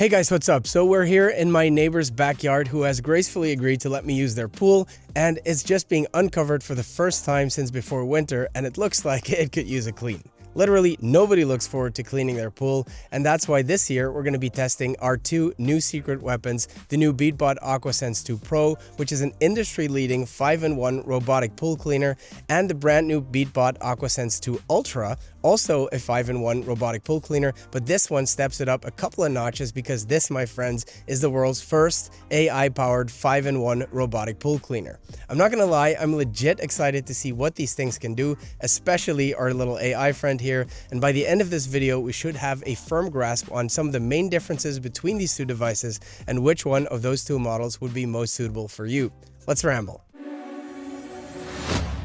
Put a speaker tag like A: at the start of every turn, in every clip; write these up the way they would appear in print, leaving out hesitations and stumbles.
A: Hey guys, what's up? So we're here in my neighbor's backyard who has gracefully agreed to let me use their pool, and it's just being uncovered for the first time since before winter, and it looks like it could use a clean. Literally nobody looks forward to cleaning their pool, and that's why this year we're going to be testing our two new secret weapons, the new Beatbot AquaSense 2 Pro, which is an industry-leading 5-in-1 robotic pool cleaner, and the brand new Beatbot AquaSense 2 Ultra, also a 5-in-1 robotic pool cleaner, but this one steps it up a couple of notches because this, my friends, is the world's first AI-powered 5-in-1 robotic pool cleaner. I'm not gonna lie, I'm legit excited to see what these things can do, especially our little AI friend here, and by the end of this video, we should have a firm grasp on some of the main differences between these two devices and which one of those two models would be most suitable for you. Let's ramble.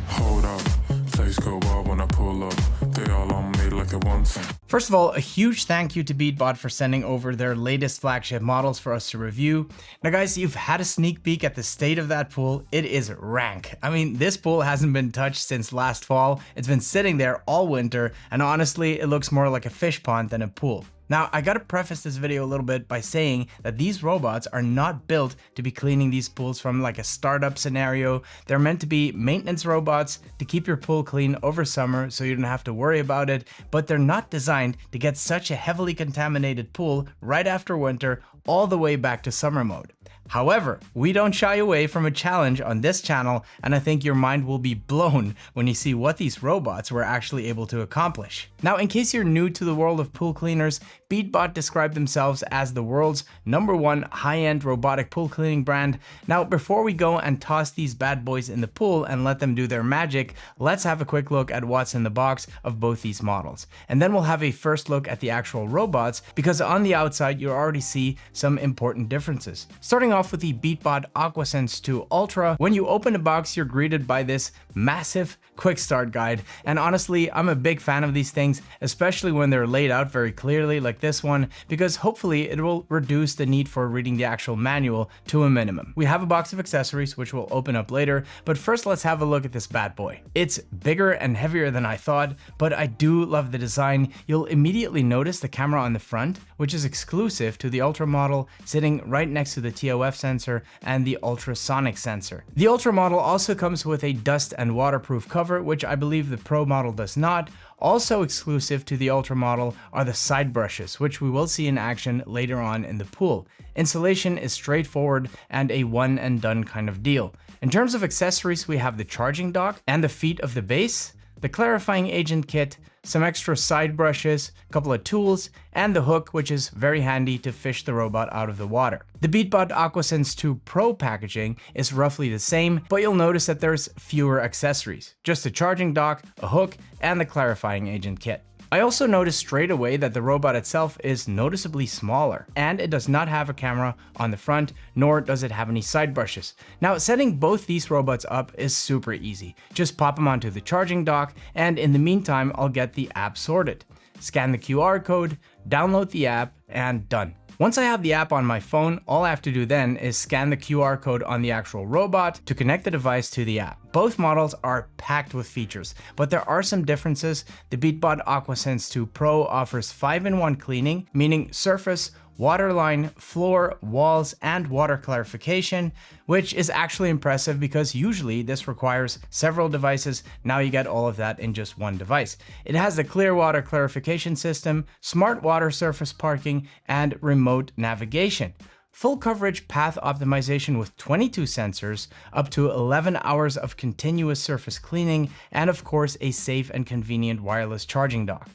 B: Hold up, things go wild when I pull up. They all on me like it wants.
C: First of all, a huge thank you to Beatbot for sending over their latest flagship models for us to review. Now guys, you've had a sneak peek at the state of that pool. It is rank. I mean, this pool hasn't been touched since last fall. It's been sitting there all winter, and honestly, it looks more like a fish pond than a pool. Now, I gotta preface this video a little bit by saying that these robots are not built to be cleaning these pools from like a startup scenario. They're meant to be maintenance robots to keep your pool clean over summer so you don't have to worry about it, but they're not designed to get such a heavily contaminated pool right after winter all the way back to summer mode. However, we don't shy away from a challenge on this channel, and I think your mind will be blown when you see what these robots were actually able to accomplish. Now, in case you're new to the world of pool cleaners, Beatbot described themselves as the world's #1 high-end robotic pool cleaning brand. Now, before we go and toss these bad boys in the pool and let them do their magic, let's have a quick look at what's in the box of both these models. And then we'll have a first look at the actual robots, because on the outside, you already see some important differences. Starting off with the Beatbot AquaSense 2 Ultra, when you open the box, you're greeted by this massive quick start guide. And honestly, I'm a big fan of these things, especially when they're laid out very clearly like this one, because hopefully it will reduce the need for reading the actual manual to a minimum. We have a box of accessories, which we'll open up later, but first let's have a look at this bad boy. It's bigger and heavier than I thought, but I do love the design. You'll immediately notice the camera on the front, which is exclusive to the Ultra model, sitting right next to the TOF sensor and the ultrasonic sensor. The Ultra model also comes with a dust and waterproof cover, which I believe the Pro model does not. Also exclusive to the Ultra model are the side brushes, which we will see in action later on in the pool. Installation is straightforward and a one and done kind of deal. In terms of accessories, we have the charging dock and the feet of the base, the clarifying agent kit, some extra side brushes, a couple of tools, and the hook, which is very handy to fish the robot out of the water. The Beatbot AquaSense 2 Pro packaging is roughly the same, but you'll notice that there's fewer accessories. Just a charging dock, a hook, and the clarifying agent kit. I also noticed straight away that the robot itself is noticeably smaller, and it does not have a camera on the front, nor does it have any side brushes. Now, setting both these robots up is super easy. Just pop them onto the charging dock, and in the meantime, I'll get the app sorted. Scan the QR code, download the app, and done. Once I have the app on my phone, all I have to do then is scan the QR code on the actual robot to connect the device to the app. Both models are packed with features, but there are some differences. The Beatbot AquaSense 2 Pro offers 5-in-1 cleaning, meaning surface, waterline, floor, walls, and water clarification, which is actually impressive because usually this requires several devices. Now you get all of that in just one device. It has the clear water clarification system, smart water surface parking, and remote navigation. Full coverage path optimization with 22 sensors, up to 11 hours of continuous surface cleaning, and of course a safe and convenient wireless charging dock.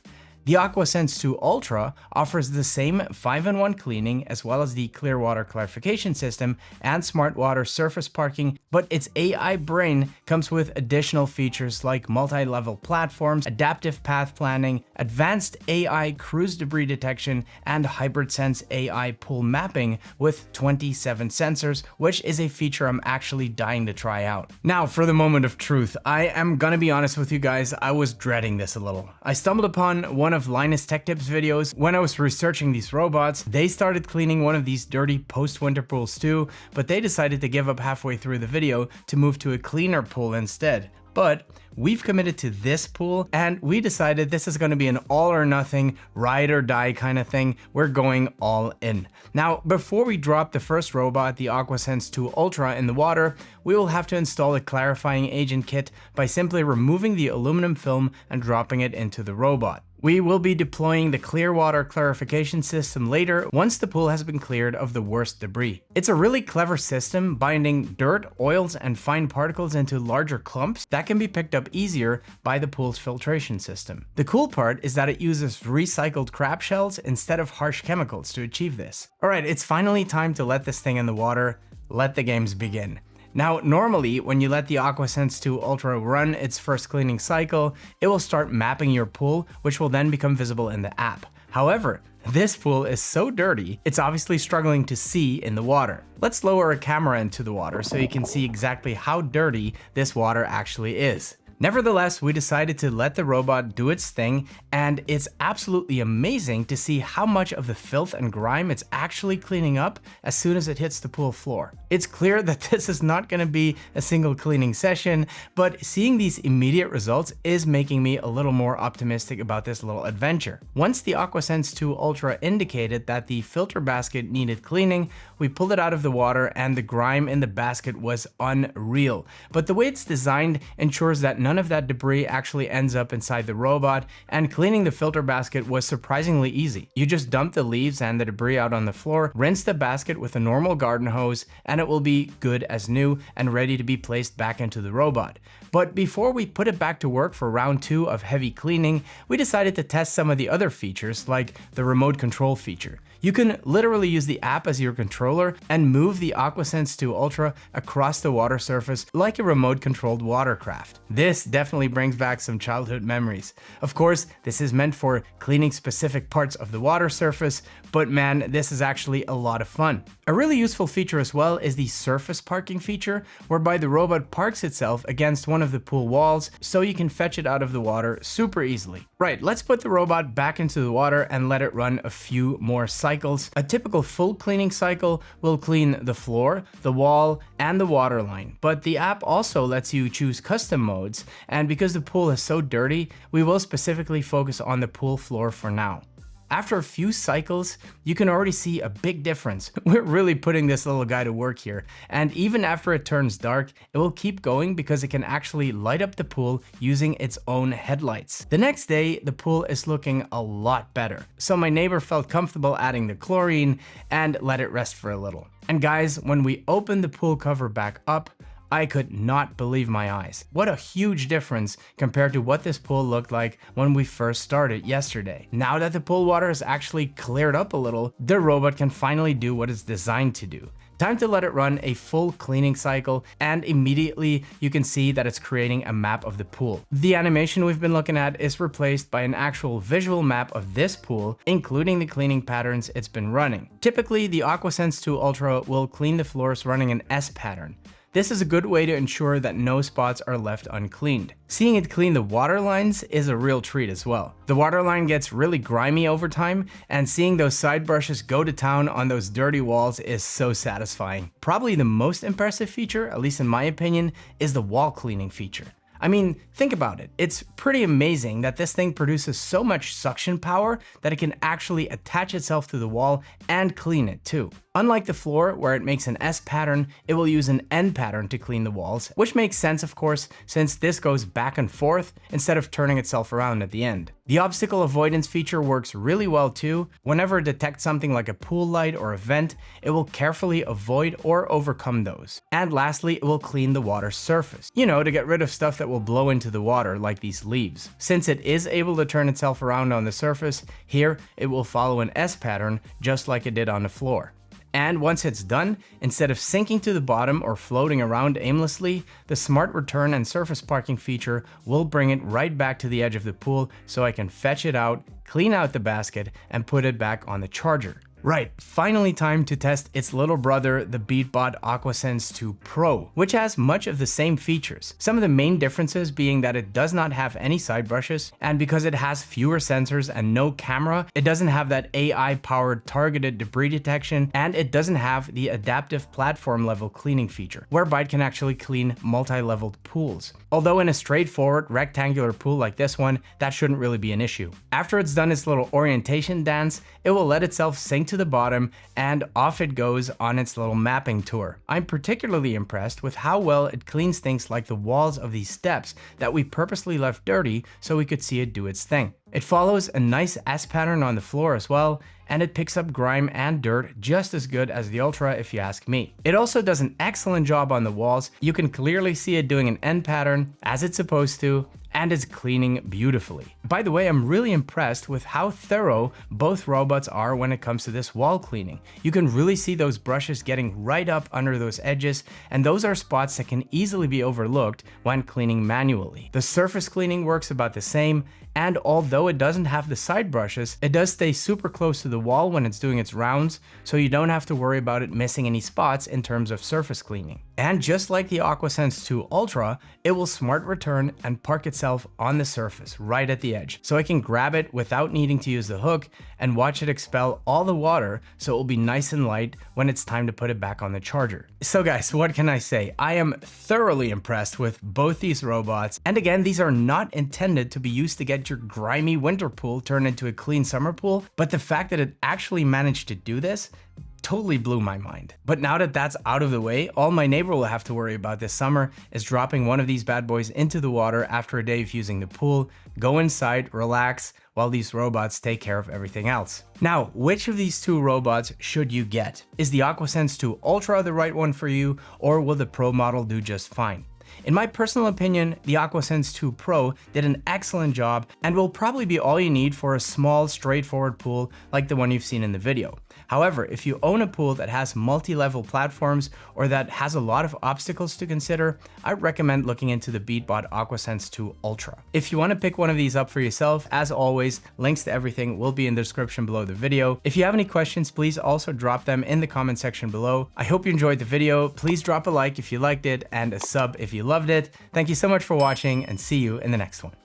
C: The AquaSense 2 Ultra offers the same 5-in-1 cleaning as well as the clear water clarification system and smart water surface parking, but its AI brain comes with additional features like multi-level platforms, adaptive path planning, advanced AI cruise debris detection, and HybridSense AI pool mapping with 27 sensors, which is a feature I'm actually dying to try out. Now, for the moment of truth, I am gonna be honest with you guys, I was dreading this a little. I stumbled upon one of Linus Tech Tips videos when I was researching these robots. They started cleaning one of these dirty post-winter pools too, but they decided to give up halfway through the video to move to a cleaner pool instead. But we've committed to this pool and we decided this is going to be an all or nothing, ride or die kind of thing. We're going all in. Now, before we drop the first robot, the AquaSense 2 Ultra, in the water, we will have to install a clarifying agent kit by simply removing the aluminum film and dropping it into the robot. We will be deploying the clear water clarification system later once the pool has been cleared of the worst debris. It's a really clever system binding dirt, oils, and fine particles into larger clumps that can be picked up easier by the pool's filtration system. The cool part is that it uses recycled crab shells instead of harsh chemicals to achieve this. Alright, it's finally time to let this thing in the water. Let the games begin. Now, normally, when you let the AquaSense 2 Ultra run its first cleaning cycle, it will start mapping your pool, which will then become visible in the app. However, this pool is so dirty, it's obviously struggling to see in the water. Let's lower a camera into the water so you can see exactly how dirty this water actually is. Nevertheless, we decided to let the robot do its thing, and it's absolutely amazing to see how much of the filth and grime it's actually cleaning up as soon as it hits the pool floor. It's clear that this is not going to be a single cleaning session, but seeing these immediate results is making me a little more optimistic about this little adventure. Once the AquaSense 2 Ultra indicated that the filter basket needed cleaning, we pulled it out of the water and the grime in the basket was unreal. But the way it's designed ensures that none of that debris actually ends up inside the robot, and cleaning the filter basket was surprisingly easy. You just dump the leaves and the debris out on the floor, rinse the basket with a normal garden hose, and it will be good as new and ready to be placed back into the robot. But before we put it back to work for round 2 of heavy cleaning, we decided to test some of the other features like the remote control feature. You can literally use the app as your controller and move the AquaSense 2 Ultra across the water surface like a remote controlled watercraft. This definitely brings back some childhood memories. Of course, this is meant for cleaning specific parts of the water surface, but man, this is actually a lot of fun. A really useful feature as well is the surface parking feature, whereby the robot parks itself against one of the pool walls so you can fetch it out of the water super easily. Right, let's put the robot back into the water and let it run a few more cycles. A typical full cleaning cycle will clean the floor, the wall, and the water line, but the app also lets you choose custom modes, and because the pool is so dirty, we will specifically focus on the pool floor for now. After a few cycles, you can already see a big difference. We're really putting this little guy to work here, and even after it turns dark, it will keep going because it can actually light up the pool using its own headlights. The next day, the pool is looking a lot better, so my neighbor felt comfortable adding the chlorine and let it rest for a little. And guys, when we opened the pool cover back up, I could not believe my eyes. What a huge difference compared to what this pool looked like when we first started yesterday. Now that the pool water is actually cleared up a little, the robot can finally do what it's designed to do. Time to let it run a full cleaning cycle, and immediately you can see that it's creating a map of the pool. The animation we've been looking at is replaced by an actual visual map of this pool, including the cleaning patterns it's been running. Typically, the AquaSense 2 Ultra will clean the floors running an S pattern. This is a good way to ensure that no spots are left uncleaned. Seeing it clean the water lines is a real treat as well. The water line gets really grimy over time, and seeing those side brushes go to town on those dirty walls is so satisfying. Probably the most impressive feature, at least in my opinion, is the wall cleaning feature. I mean, think about it. It's pretty amazing that this thing produces so much suction power that it can actually attach itself to the wall and clean it too. Unlike the floor, where it makes an S pattern, it will use an N pattern to clean the walls, which makes sense of course, since this goes back and forth instead of turning itself around at the end. The obstacle avoidance feature works really well too. Whenever it detects something like a pool light or a vent, it will carefully avoid or overcome those. And lastly, it will clean the water surface. You know, to get rid of stuff that will blow into the water, like these leaves. Since it is able to turn itself around on the surface, here it will follow an S pattern just like it did on the floor. And once it's done, instead of sinking to the bottom or floating around aimlessly, the smart return and surface parking feature will bring it right back to the edge of the pool so I can fetch it out, clean out the basket, and put it back on the charger. Right, finally time to test its little brother, the BeatBot AquaSense 2 Pro, which has much of the same features. Some of the main differences being that it does not have any side brushes, and because it has fewer sensors and no camera, it doesn't have that AI-powered targeted debris detection, and it doesn't have the adaptive platform level cleaning feature, whereby it can actually clean multi-leveled pools. Although in a straightforward rectangular pool like this one, that shouldn't really be an issue. After it's done its little orientation dance, it will let itself sink to the bottom and off it goes on its little mapping tour. I'm particularly impressed with how well it cleans things like the walls of these steps that we purposely left dirty so we could see it do its thing. It follows a nice S pattern on the floor as well, and it picks up grime and dirt just as good as the Ultra if you ask me. It also does an excellent job on the walls. You can clearly see it doing an end pattern as it's supposed to, and is cleaning beautifully. By the way, I'm really impressed with how thorough both robots are when it comes to this wall cleaning. You can really see those brushes getting right up under those edges, and those are spots that can easily be overlooked when cleaning manually. The surface cleaning works about the same, and although it doesn't have the side brushes, it does stay super close to the wall when it's doing its rounds, so you don't have to worry about it missing any spots in terms of surface cleaning. And just like the AquaSense 2 Ultra, it will smart return and park itself on the surface right at the edge, so I can grab it without needing to use the hook and watch it expel all the water, so it will be nice and light when it's time to put it back on the charger. So guys, what can I say? I am thoroughly impressed with both these robots, and again, these are not intended to be used to get your grimy winter pool turned into a clean summer pool, but the fact that it actually managed to do this totally blew my mind. But now that that's out of the way, all my neighbor will have to worry about this summer is dropping one of these bad boys into the water after a day of using the pool, go inside, relax, while these robots take care of everything else. Now, which of these two robots should you get? Is the AquaSense 2 Ultra the right one for you, or will the Pro model do just fine? In my personal opinion, the AquaSense 2 Pro did an excellent job and will probably be all you need for a small, straightforward pool like the one you've seen in the video. However, if you own a pool that has multi-level platforms or that has a lot of obstacles to consider, I recommend looking into the BeatBot AquaSense 2 Ultra. If you want to pick one of these up for yourself, as always, links to everything will be in the description below the video. If you have any questions, please also drop them in the comment section below. I hope you enjoyed the video. Please drop a like if you liked it and a sub if you loved it. Thank you so much for watching, and see you in the next one.